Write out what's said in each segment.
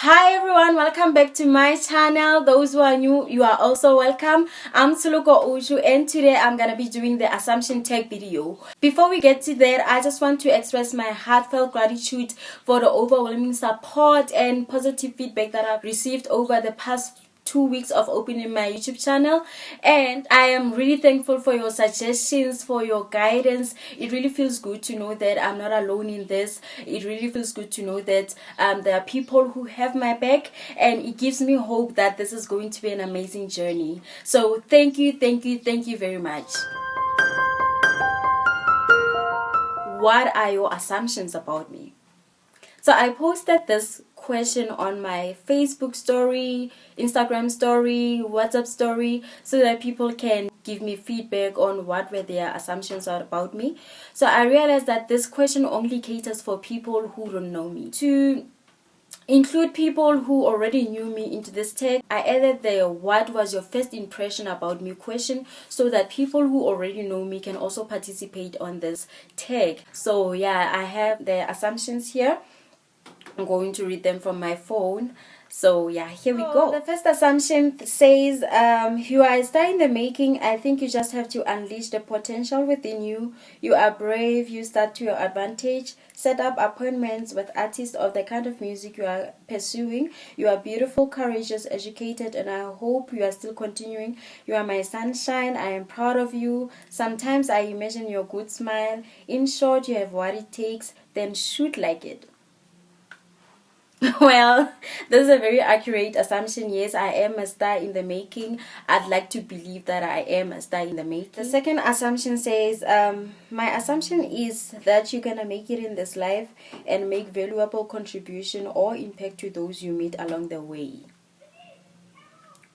Hi everyone, welcome back to my channel. Those who are new, you are also welcome. I'm Tsholo Koushu and today I'm gonna be doing the assumption tag video. Before we get to that, I just want to express my heartfelt gratitude for the overwhelming support and positive feedback that I've received over the past 2 weeks of opening my YouTube channel, and I am really thankful for your suggestions, for your guidance. It really feels good to know that I'm not alone in this. It really feels good to know that there are people who have my back, and it gives me hope that this is going to be an amazing journey. So thank you very much. What are your assumptions about me? So I posted this question on my Facebook story, Instagram story, WhatsApp story, so that people can give me feedback on what were their assumptions are about me. So I realized that this question only caters for people who don't know me. To include people who already knew me into this tag, I added the what was your first impression about me question, so that people who already know me can also participate on this tag. So yeah, I have the assumptions here. I'm going to read them from my phone. So yeah, here we go. The first assumption says, you are a star in the making. I think you just have to unleash the potential within you. You are brave. You start to your advantage. Set up appointments with artists of the kind of music you are pursuing. You are beautiful, courageous, educated, and I hope you are still continuing. You are my sunshine. I am proud of you. Sometimes I imagine your good smile. In short, you have what it takes. Then shoot like it. Well, this is a very accurate assumption. Yes, I am a star in the making. I'd like to believe that I am a star in the making. The second assumption says, my assumption is that you're gonna make it in this life and make valuable contribution or impact to those you meet along the way.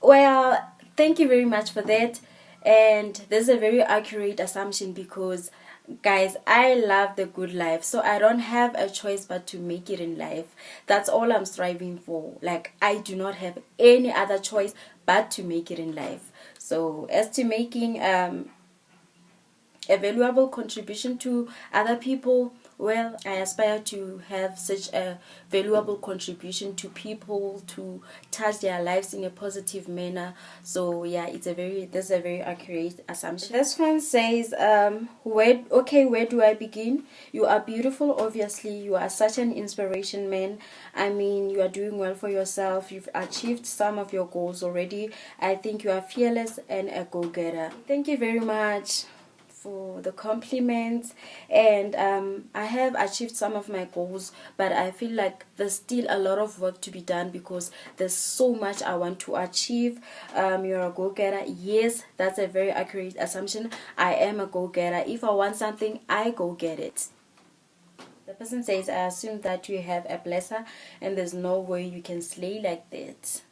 Well, thank you very much for that. And this is a very accurate assumption because, guys, I love the good life, so I don't have a choice but to make it in life. That's all I'm striving for. Like, I do not have any other choice but to make it in life. So as to making a valuable contribution to other people, well, I aspire to have such a valuable contribution to people, to touch their lives in a positive manner. So yeah, this is a very accurate assumption. This one says, where do I begin? You are beautiful, obviously. You are such an inspiration, man. I mean, you are doing well for yourself. You've achieved some of your goals already. I think you are fearless and a go-getter. Thank you very much for the compliments, and I have achieved some of my goals, but I feel like there's still a lot of work to be done because there's so much I want to achieve. You're a go-getter. Yes, that's a very accurate assumption. I am a go-getter. If I want something, I go get it. The person says, I assume that you have a blesser and there's no way you can slay like that.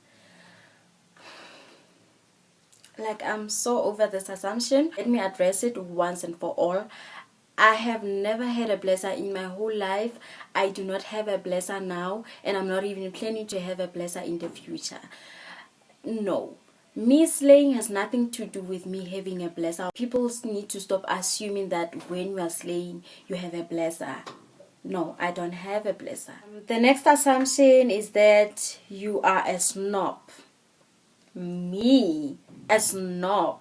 Like, I'm so over this assumption. Let me address it once and for all. I have never had a blesser in my whole life. I do not have a blesser now, and I'm not even planning to have a blesser in the future. No. Me slaying has nothing to do with me having a blesser. People need to stop assuming that when you are slaying, you have a blesser. No, I don't have a blesser. The next assumption is that you are a snob. Me? A snob?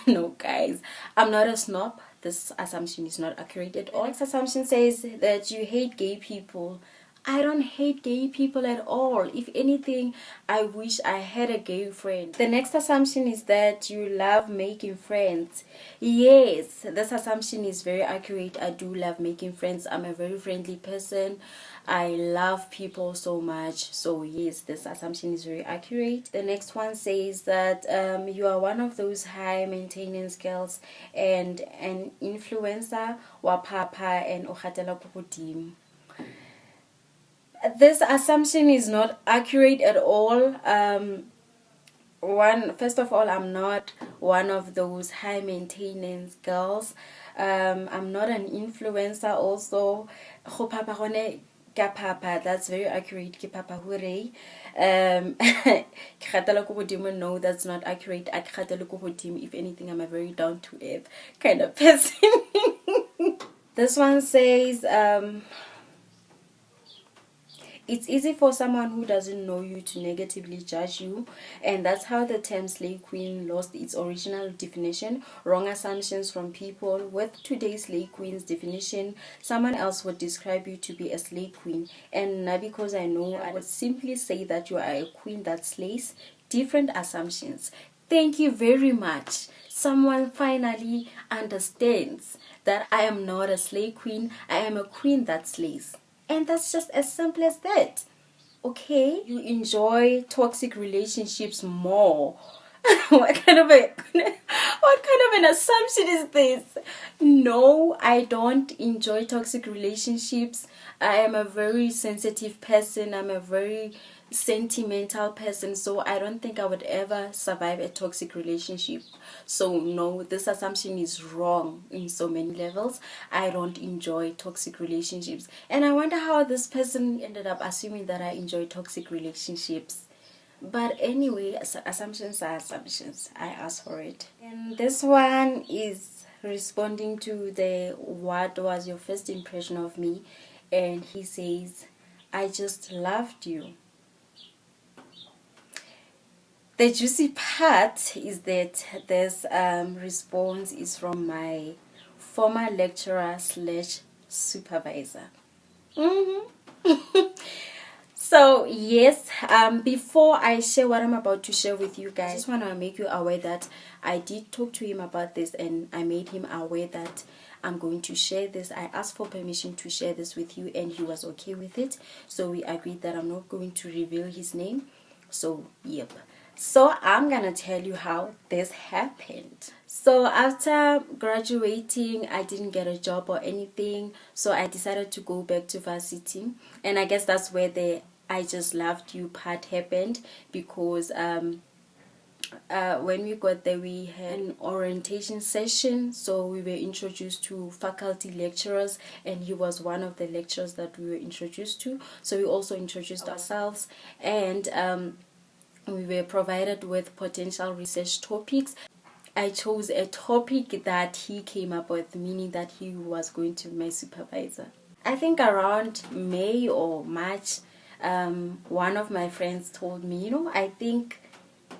No, guys, I'm not a snob. This assumption is not accurate at all. The next assumption says that you hate gay people. I don't hate gay people at all. If anything, I wish I had a gay friend. The next assumption is that you love making friends. Yes, this assumption is very accurate. I do love making friends. I'm a very friendly person. I love people so much. So yes, this assumption is very accurate. The next one says that you are one of those high maintenance girls and an influencer wa papa and okhatela kukudim. This assumption is not accurate at all. First of all, I'm not one of those high maintenance girls. I'm not an influencer also. Papa, that's very accurate. Ke papa hore. No, that's not accurate. If anything, I'm a very down to earth kind of person. This one says, It's easy for someone who doesn't know you to negatively judge you, and that's how the term slay queen lost its original definition. Wrong assumptions from people. With today's slay queen's definition, someone else would describe you to be a slay queen, and not because I know, I would simply say that you are a queen that slays. Different assumptions. Thank you very much. Someone finally understands that I am not a slay queen, I am a queen that slays. And that's just as simple as that. Okay? You enjoy toxic relationships more. what kind of an assumption is this? No, I don't enjoy toxic relationships. I am a very sensitive person. I'm a very sentimental person, so I don't think I would ever survive a toxic relationship. So no, this assumption is wrong in so many levels. I don't enjoy toxic relationships, and I wonder how this person ended up assuming that I enjoy toxic relationships. But anyway, assumptions are assumptions. I asked for it. And this one is responding to the what was your first impression of me, and he says, I just loved you. The juicy part is that this response is from my former lecturer slash supervisor. So yes, before I share what I'm about to share with you guys, I just want to make you aware that I did talk to him about this, and I made him aware that I'm going to share this. I asked for permission to share this with you, and he was okay with it. So we agreed that I'm not going to reveal his name. So yep. So I'm gonna tell you how this happened. So after graduating, I didn't get a job or anything, so I decided to go back to varsity, and I guess that's where the I just loved you part happened, because when we got there, we had an orientation session, so we were introduced to faculty lecturers, and he was one of the lecturers that we were introduced to. So we also introduced ourselves, and we were provided with potential research topics. I chose a topic that he came up with, meaning that he was going to be my supervisor. I think around May or March, one of my friends told me, I think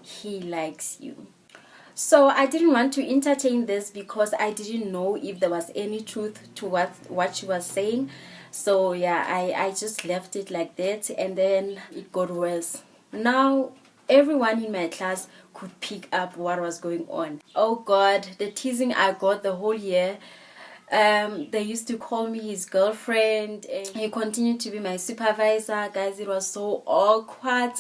he likes you. So I didn't want to entertain this because I didn't know if there was any truth to what she was saying. So yeah, I just left it like that, and then it got worse. Now everyone in my class could pick up what was going on. Oh God, the teasing I got the whole year. They used to call me his girlfriend, and he continued to be my supervisor. Guys, it was so awkward.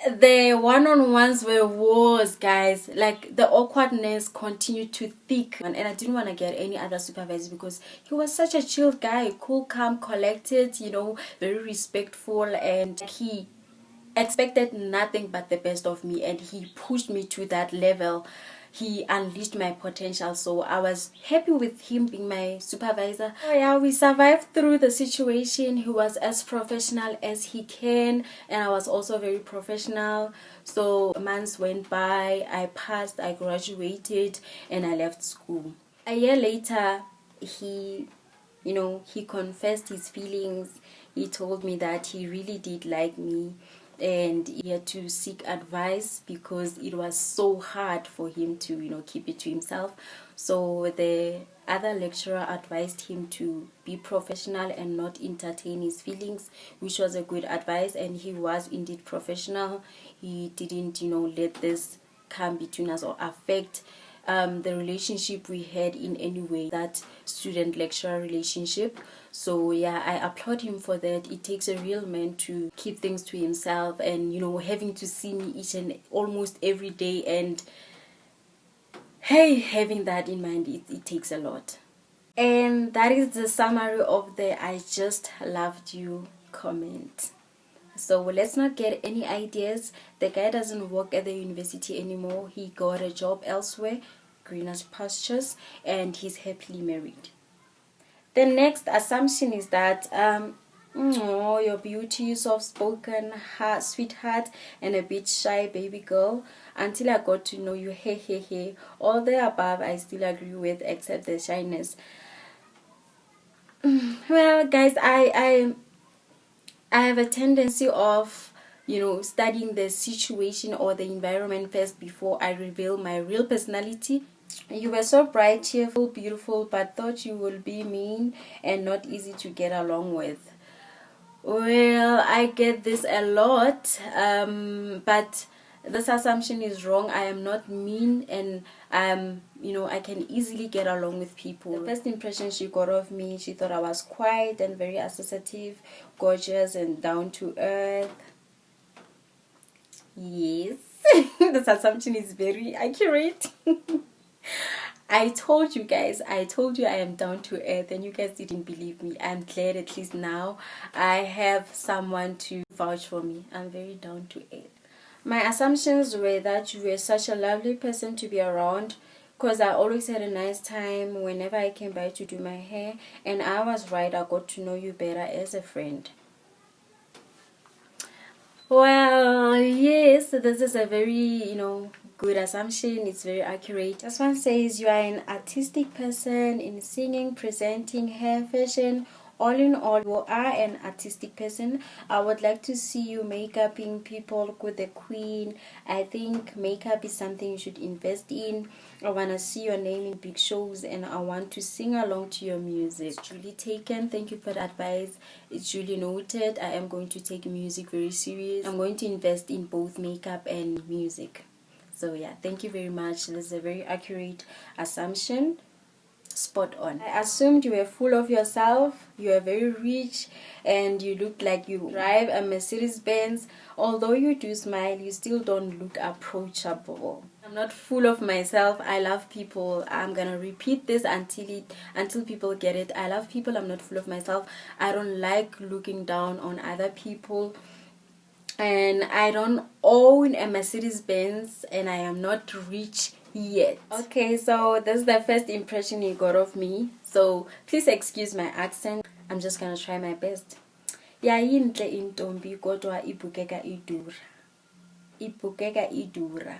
The one-on-ones were worse, guys. Like, the awkwardness continued to thicken, and I didn't want to get any other supervisor because he was such a chill guy, cool, calm, collected, very respectful, and he expected nothing but the best of me, and he pushed me to that level. He unleashed my potential, so I was happy with him being my supervisor. Oh yeah, we survived through the situation. He was as professional as he can, and I was also very professional. So months went by, I passed, I graduated, and I left school. A year later, he confessed his feelings. He told me that he really did like me, and he had to seek advice because it was so hard for him to keep it to himself. So the other lecturer advised him to be professional and not entertain his feelings, which was a good advice, and he was indeed professional. He didn't let this come between us or affect the relationship we had in any way, that student-lecturer relationship. So yeah, I applaud him for that. It takes a real man to keep things to himself, and having to see me each and almost every day, and hey, having that in mind, it takes a lot. And that is the summary of the I just loved you comment. So let's not get any ideas. The guy doesn't work at the university anymore. He got a job elsewhere, greener pastures, and he's happily married. The next assumption is that your beauty, soft-spoken, sweetheart, and a bit shy baby girl. Until I got to know you, hey. All the above I still agree with, except the shyness. Well, guys, I have a tendency of, studying the situation or the environment first before I reveal my real personality. You were so bright, cheerful, beautiful, but thought you would be mean and not easy to get along with. Well, I get this a lot, but this assumption is wrong. I am not mean, and I can easily get along with people. The first impression she got of me, she thought I was quiet and very assertive, gorgeous and down to earth. Yes, this assumption is very accurate. I told you guys, I am down to earth, and you guys didn't believe me. I'm glad at least now I have someone to vouch for me. I'm very down to earth. My assumptions were that you were such a lovely person to be around, because I always had a nice time whenever I came by to do my hair, and I was right. I got to know you better as a friend. Well, yes, this is a very, good assumption. It's very accurate. This one says you are an artistic person in singing, presenting, hair, fashion. All in all, you are an artistic person. I would like to see you make-upping people with the queen. I think makeup is something you should invest in. I want to see your name in big shows, and I want to sing along to your music. It's duly taken. Thank you for the advice. It's duly noted. I am going to take music very serious. I'm going to invest in both makeup and music. So yeah, thank you very much. This is a very accurate assumption. Spot on. I assumed you were full of yourself, you are very rich, and you look like you drive a Mercedes Benz. Although you do smile, you still don't look approachable. I'm not full of myself. I love people. I'm gonna repeat this until people get it. I love people. I'm not full of myself. I don't like looking down on other people. And I don't own a Mercedes Benz, and I am not rich yet. Okay, so this is the first impression you got of me. So please excuse my accent. I'm just gonna try my best. Yayinhle intombi kodwa ibukeka idura. Ibukeka idura.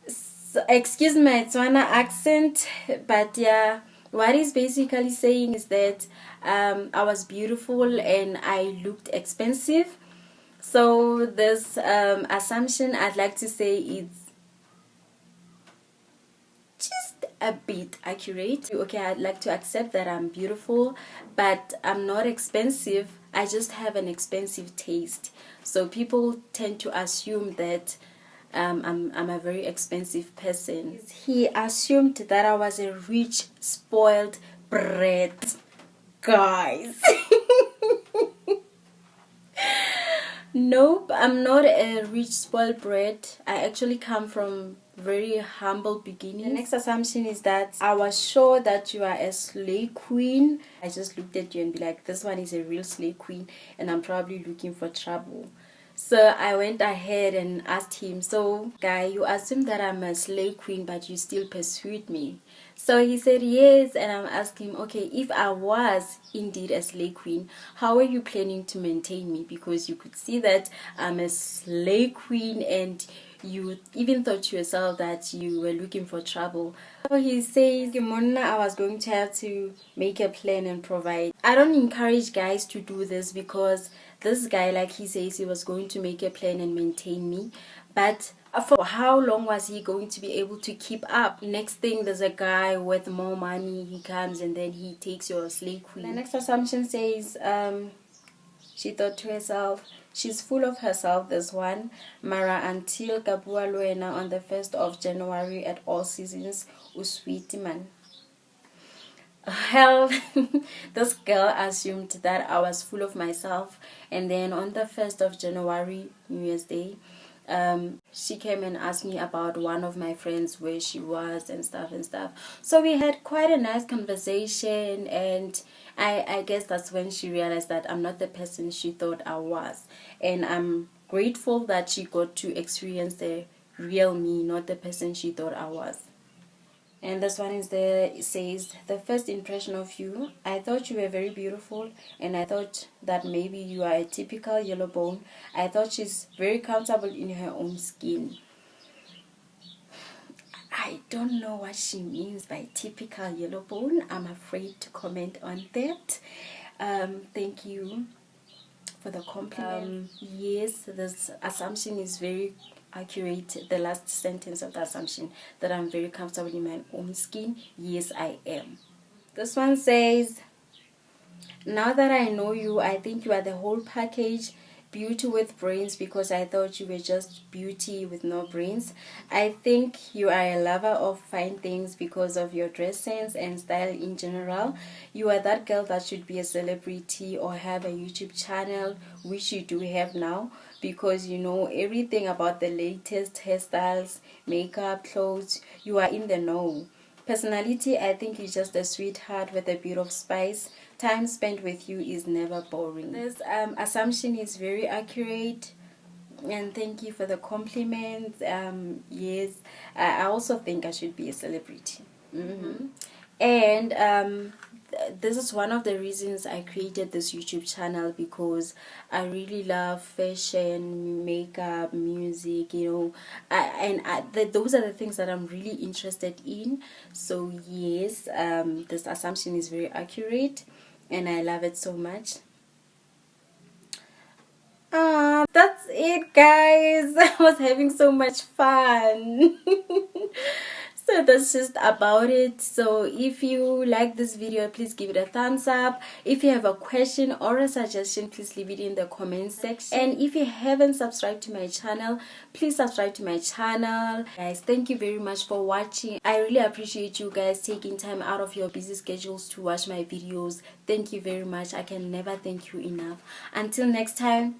So, excuse my Tswana accent, but yeah, what he's basically saying is that I was beautiful and I looked expensive. So this assumption, I'd like to say, is just a bit accurate. Okay, I'd like to accept that I'm beautiful, but I'm not expensive. I just have an expensive taste. So people tend to assume that I'm a very expensive person. He assumed that I was a rich, spoiled brat. Guys. Nope, I'm not a rich, spoiled brat. I actually come from very humble beginnings. The next assumption is that I was sure that you are a slay queen. I just looked at you and be like, this one is a real slay queen, and I'm probably looking for trouble. So I went ahead and asked him, so guy, you assume that I'm a slay queen, but you still pursued me. So he said yes, and I'm asking him, okay, if I was indeed a slay queen, how are you planning to maintain me? Because you could see that I'm a slay queen, and you even thought to yourself that you were looking for trouble. So he says, I was going to have to make a plan and provide. I don't encourage guys to do this, because this guy, like he says, he was going to make a plan and maintain me, but for how long was he going to be able to keep up? Next thing, there's a guy with more money, he comes and then he takes your slave queen. The next assumption says she thought to herself, she's full of herself, this one, Mara, until Kabua Luena on the 1st of January at All Seasons, usweet man. Hell, this girl assumed that I was full of myself, and then on the 1st of January, New Year's Day, she came and asked me about one of my friends, where she was and stuff. So we had quite a nice conversation, and I guess that's when she realized that I'm not the person she thought I was, and I'm grateful that she got to experience the real me, not the person she thought I was. And this one is there. It says, the first impression of you, I thought you were very beautiful, and I thought that maybe you are a typical yellow bone. I thought she's very comfortable in her own skin. I don't know what she means by typical yellow bone. I'm afraid to comment on that. Thank you. for the compliment. Yes, this assumption is very accurate. The last sentence of the assumption, that I'm very comfortable in my own skin. Yes, I am. This one says, now that I know you, I think you are the whole package. Beauty with brains, because I thought you were just beauty with no brains. I think you are a lover of fine things because of your dress sense and style in general. You are that girl that should be a celebrity or have a YouTube channel, which you do have now, because you know everything about the latest hairstyles, makeup, clothes. You are in the know. Personality, I think you're just a sweetheart with a bit of spice. Time spent with you is never boring. This assumption is very accurate, and thank you for the compliment. Yes, I also think I should be a celebrity. And this is one of the reasons I created this YouTube channel, because I really love fashion, makeup, music, you know, those are the things that I'm really interested in. So yes, this assumption is very accurate and I love it so much. That's it, guys. I was having so much fun. So that's just about it. So if you like this video, please give it a thumbs up. If you have a question or a suggestion, please leave it in the comment section. And if you haven't subscribed to my channel, please subscribe to my channel. Guys, thank you very much for watching. I really appreciate you guys taking time out of your busy schedules to watch my videos. Thank you very much. I can never thank you enough. Until next time,